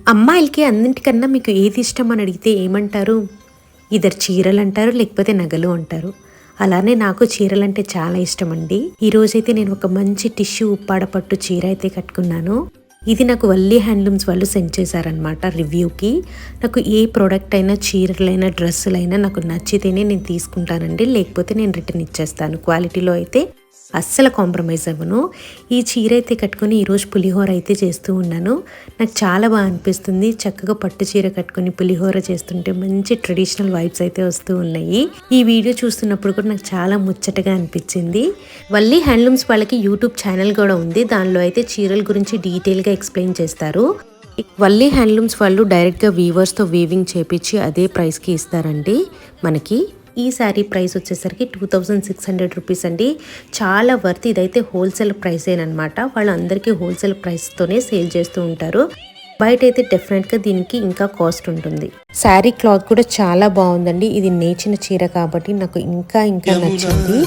అమ్మాయిలకి అన్నింటికన్నా మీకు ఏది ఇష్టం అని అడిగితే ఏమంటారు? ఇద్దరు చీరలు అంటారు, లేకపోతే నగలు అంటారు. అలానే నాకు చీరలంటే చాలా ఇష్టం అండి. ఈరోజైతే నేను ఒక మంచి టిష్యూ ఉప్పాడ పట్టు చీర అయితే కట్టుకున్నాను. ఇది నాకు వల్లీ హ్యాండ్లూమ్స్ వాళ్ళు సెండ్ చేశారనమాట రివ్యూకి. నాకు ఏ ప్రోడక్ట్ అయినా, చీరలైనా, డ్రెస్సులైనా నాకు నచ్చితేనే నేను తీసుకుంటానండి, లేకపోతే నేను రిటర్న్ ఇచ్చేస్తాను. క్వాలిటీలో అయితే అస్సలు కాంప్రమైజ్ అవ్వను. ఈ చీర అయితే కట్టుకొని ఈరోజు పులిహోర అయితే చేస్తూ ఉన్నాను. నాకు చాలా బాగా అనిపిస్తుంది. చక్కగా పట్టు చీర కట్టుకొని పులిహోర చేస్తుంటే మంచి ట్రెడిషనల్ వైబ్స్ అయితే వస్తూ ఉన్నాయి. ఈ వీడియో చూస్తున్నప్పుడు కూడా నాకు చాలా ముచ్చటగా అనిపించింది. వల్లీ హ్యాండ్లూమ్స్ వాళ్ళకి యూట్యూబ్ ఛానల్ కూడా ఉంది. దానిలో అయితే చీరల గురించి డీటెయిల్గా ఎక్స్ప్లెయిన్ చేస్తారు. వల్లీ హ్యాండ్లూమ్స్ వాళ్ళు డైరెక్ట్గా వీవర్స్తో వీవింగ్ చేపించి అదే ప్రైస్కి ఇస్తారండి మనకి. ఈ శారీ ప్రైస్ వచ్చేసరికి 2600 రూపీస్ అండి. చాలా వర్త్. ఇదైతే హోల్సేల్ ప్రైసేనమాట. వాళ్ళు అందరికీ హోల్సేల్ ప్రైస్తోనే సేల్ చేస్తూ ఉంటారు. బయట అయితే డెఫినెట్గా దీనికి ఇంకా కాస్ట్ ఉంటుంది. శారీ క్లాత్ కూడా చాలా బాగుందండి. ఇది నేచిన చీర కాబట్టి నాకు ఇంకా నచ్చింది.